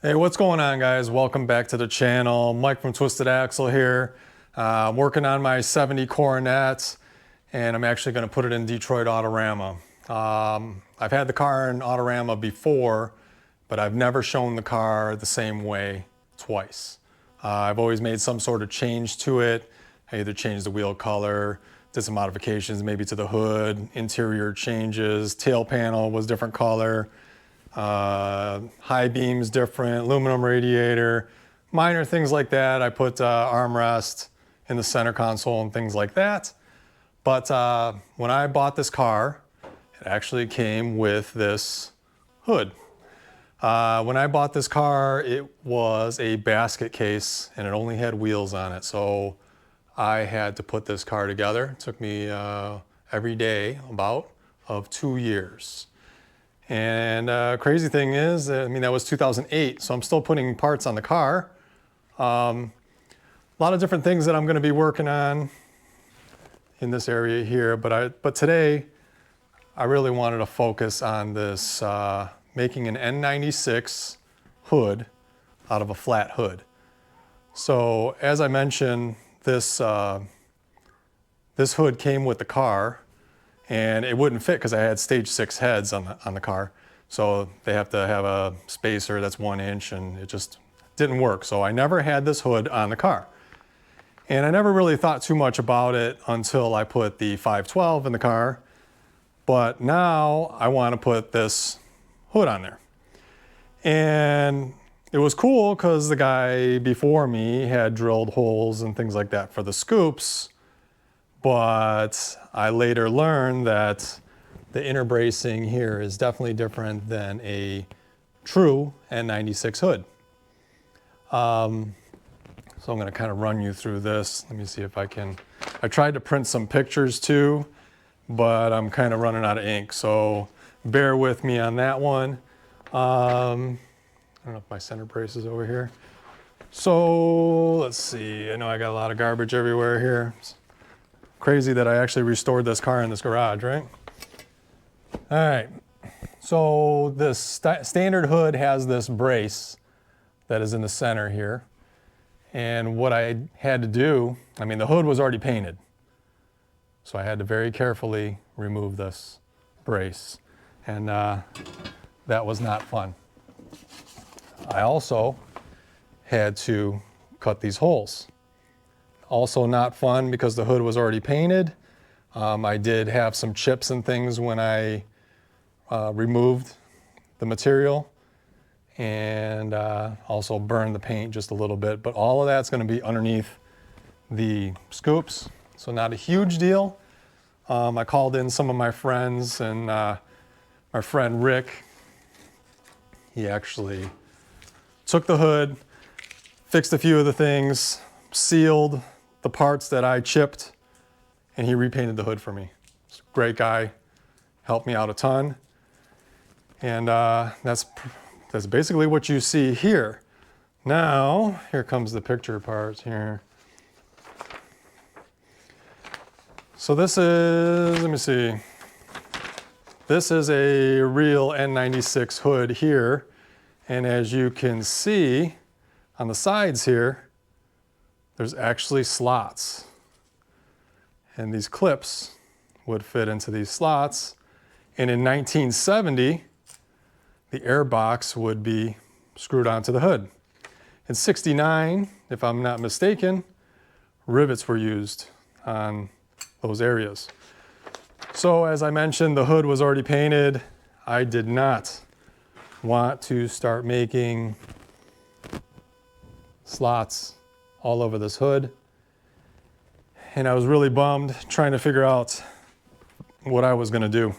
Hey, what's going on, guys? Welcome back to the channel. Mike from Twisted Axle here. I'm working on my 70 Coronet, and I'm actually going to put it in Detroit Autorama. I've had the car in Autorama before, but I've never shown the car the same way twice. I've always made some sort of change to it. I either changed the wheel color, did some modifications maybe to the hood, interior changes, tail panel was different color. High beams different, aluminum radiator, minor things like that. I put armrest in the center console and things like that. But when I bought this car, it actually came with this hood. When I bought this car, it was a basket case and it only had wheels on it. So I had to put this car together. It took me every day about of 2 years. And crazy thing is, I mean, that was 2008, so I'm still putting parts on the car. A lot of different things that I'm going to be working on in this area here, but today I really wanted to focus on this making an N96 hood out of a flat hood. So as I mentioned, this hood came with the car. And it wouldn't fit because I had stage 6 heads on the car. So they have to have a spacer that's 1 inch, and it just didn't work. So I never had this hood on the car. And I never really thought too much about it until I put the 512 in the car. But now I want to put this hood on there. And it was cool because the guy before me had drilled holes and things like that for the scoops. But I later learned that the inner bracing here is definitely different than a true N96 hood. So I'm going to kind of run you through this. Let me see if I can. I tried to print some pictures too, but I'm kind of running out of ink. So bear with me on that one. I don't know if my center brace is over here. So let's see. I know I got a lot of garbage everywhere here. Crazy that I actually restored this car in this garage, right? All right, so this standard hood has this brace that is in the center here. And what I had to do, I mean, the hood was already painted. So I had to very carefully remove this brace. And that was not fun. I also had to cut these holes. Also not fun because the hood was already painted. I did have some chips and things when I removed the material, and also burned the paint just a little bit. But all of that's going to be underneath the scoops, so not a huge deal. I called in some of my friends, and my friend Rick, he actually took the hood, fixed a few of the things, sealed the parts that I chipped, and he repainted the hood for me. He's a great guy, helped me out a ton. And that's basically what you see here. Now, here comes the picture parts here. So this is, let me see. This is a real N96 hood here. And as you can see on the sides here, there's actually slots, and these clips would fit into these slots. And in 1970, the air box would be screwed onto the hood. In 69, if I'm not mistaken, rivets were used on those areas. So as I mentioned, the hood was already painted. I did not want to start making slots all over this hood. And I was really bummed trying to figure out what I was going to do.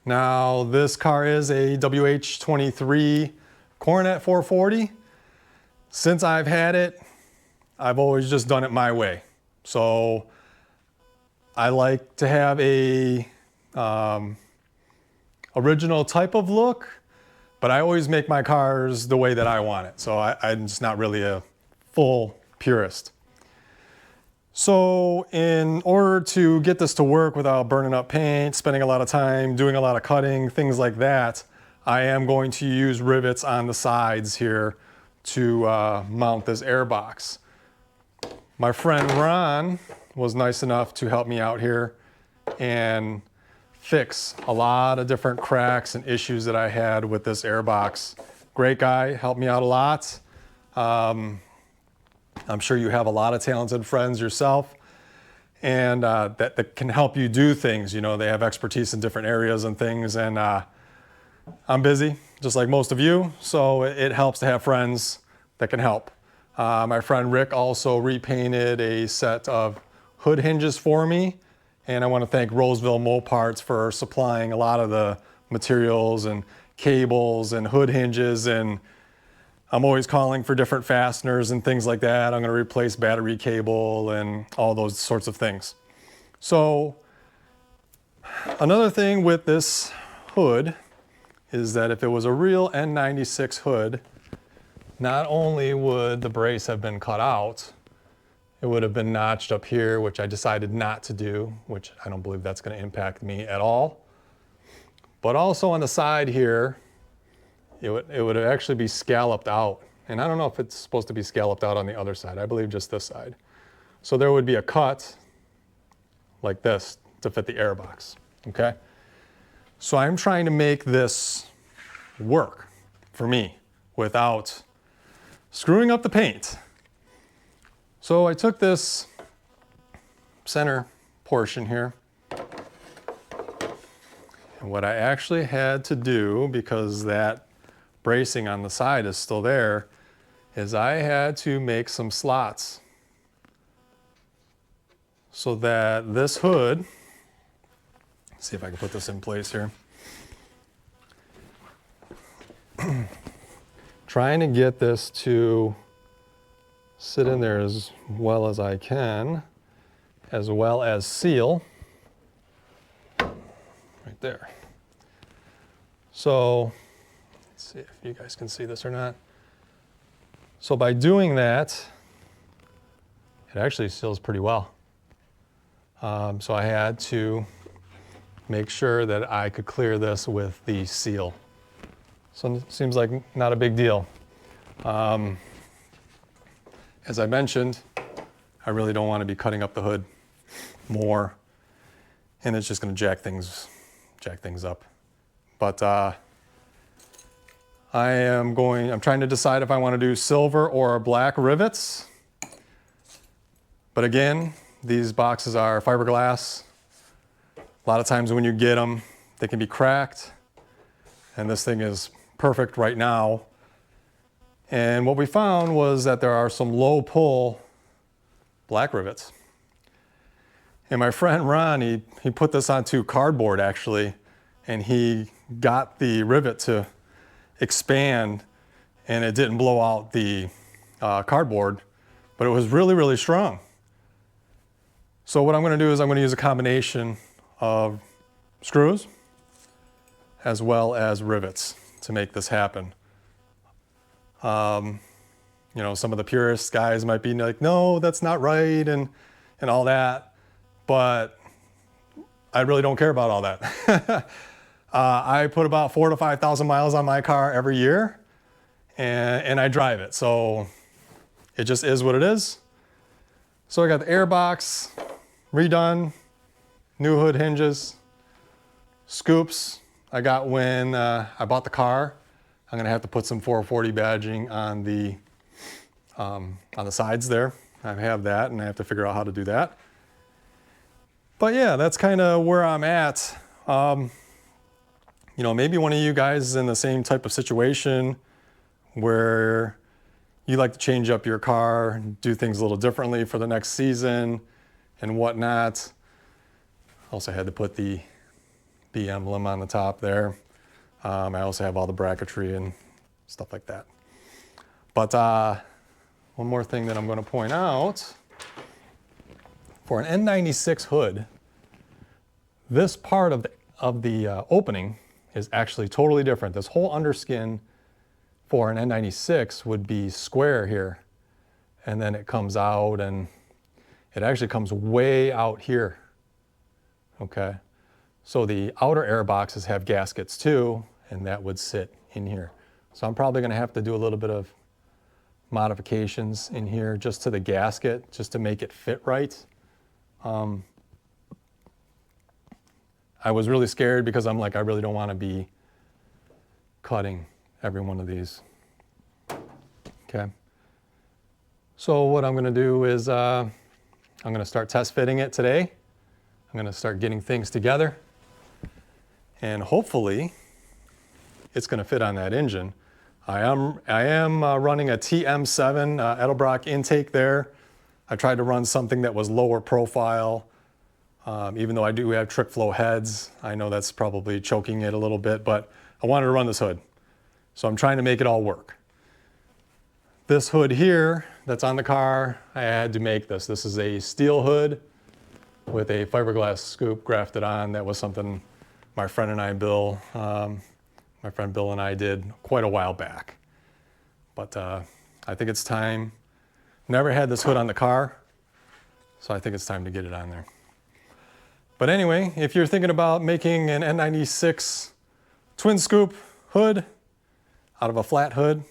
Now, this car is a WH23 Coronet 440. Since I've had it, I've always just done it my way. So I like to have a original type of look, but I always make my cars the way that I want it. So I'm just not really a full purist. So in order to get this to work without burning up paint, spending a lot of time, doing a lot of cutting, things like that, I am going to use rivets on the sides here to mount this air box. My friend Ron was nice enough to help me out here and fix a lot of different cracks and issues that I had with this air box. Great guy, helped me out a lot. I'm sure you have a lot of talented friends yourself, and that can help you do things. You know, they have expertise in different areas and things, and I'm busy, just like most of you, so it helps to have friends that can help. My friend Rick also repainted a set of hood hinges for me, and I want to thank Roseville Moparts for supplying a lot of the materials and cables and hood hinges, and I'm always calling for different fasteners and things like that. I'm going to replace battery cable and all those sorts of things. So another thing with this hood is that if it was a real N96 hood, not only would the brace have been cut out, it would have been notched up here, which I decided not to do, which I don't believe that's going to impact me at all. But also on the side here, it would actually be scalloped out. And I don't know if it's supposed to be scalloped out on the other side. I believe just this side. So there would be a cut like this to fit the air box, okay? So I'm trying to make this work for me without screwing up the paint. So I took this center portion here, and what I actually had to do, because that bracing on the side is still there, is I had to make some slots so that this hood, let's see if I can put this in place here. Trying to get this to sit in there as well as I can, as well as seal right there. So let's see if you guys can see this or not. So by doing that, it actually seals pretty well. So I had to make sure that I could clear this with the seal. So it seems like not a big deal. As I mentioned, I really don't want to be cutting up the hood more, and it's just going to jack things up. But I'm trying to decide if I want to do silver or black rivets. But again, these boxes are fiberglass. A lot of times when you get them, they can be cracked, and this thing is perfect right now. And what we found was that there are some low pull black rivets. And my friend Ron, he put this onto cardboard actually, and he got the rivet to expand, and it didn't blow out the cardboard, but it was really, really strong. So what I'm going to do is I'm going to use a combination of screws as well as rivets to make this happen. You know, some of the purist guys might be like, no, that's not right, and all that, but I really don't care about all that. I put about 4,000 to 5,000 miles on my car every year, and I drive it, so it just is what it is. So I got the air box redone, new hood hinges, scoops I got when I bought the car. I'm gonna have to put some 440 badging on the sides there. I have that, and I have to figure out how to do that. But yeah, that's kind of where I'm at. You know, maybe one of you guys is in the same type of situation where you like to change up your car, do things a little differently for the next season and whatnot. Also had to put the B emblem on the top there. I also have all the bracketry and stuff like that. But one more thing that I'm going to point out, for an N96 hood, this part of the opening is actually totally different. This whole underskin for an N96 would be square here, and then it comes out, and it actually comes way out here. Okay, so the outer air boxes have gaskets too, and that would sit in here. So I'm probably going to have to do a little bit of modifications in here just to the gasket, just to make it fit right. I was really scared because I'm like, I really don't want to be cutting every one of these. Okay. So what I'm going to do is I'm going to start test fitting it today. I'm going to start getting things together, and hopefully it's going to fit on that engine. I am running a TM7 Edelbrock intake there. I tried to run something that was lower profile, even though I do have trick flow heads. I know that's probably choking it a little bit, but I wanted to run this hood. So I'm trying to make it all work. This hood here that's on the car, I had to make this. This is a steel hood with a fiberglass scoop grafted on. That was something my friend Bill and I did quite a while back. But I think it's time. Never had this hood on the car, so I think it's time to get it on there. But anyway, if you're thinking about making an N96 twin scoop hood out of a flat hood,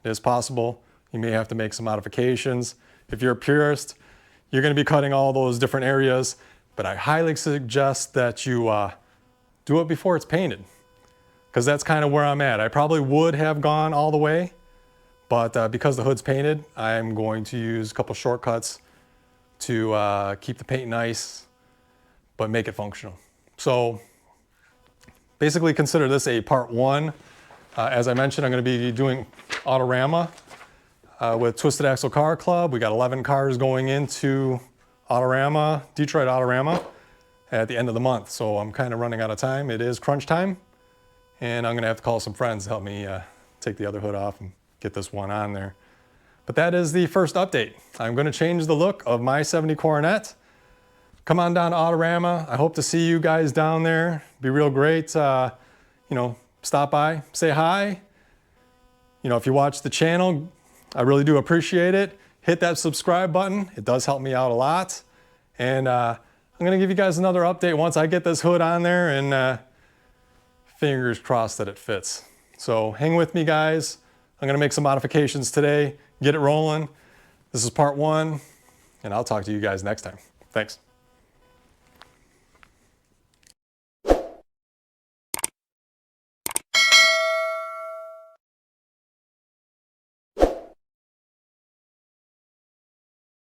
it is possible. You may have to make some modifications. If you're a purist, you're going to be cutting all those different areas, but I highly suggest that you do it before it's painted, because that's kind of where I'm at. I probably would have gone all the way, but because the hood's painted, I'm going to use a couple shortcuts to keep the paint nice, but make it functional. So basically consider this a part one. As I mentioned, I'm going to be doing Autorama with Twisted Axle Car Club. We got 11 cars going into Autorama, Detroit Autorama, at the end of the month. So I'm kind of running out of time. It is crunch time, and I'm going to have to call some friends to help me take the other hood off and get this one on there. But that is the first update. I'm going to change the look of my 70 Coronet. Come on down to Autorama. I hope to see you guys down there. Be real great. You know, stop by, say hi. You know, if you watch the channel, I really do appreciate it. Hit that subscribe button. It does help me out a lot. And I'm going to give you guys another update once I get this hood on there, and fingers crossed that it fits. So hang with me, guys. I'm going to make some modifications today, get it rolling. This is part one, and I'll talk to you guys next time. Thanks.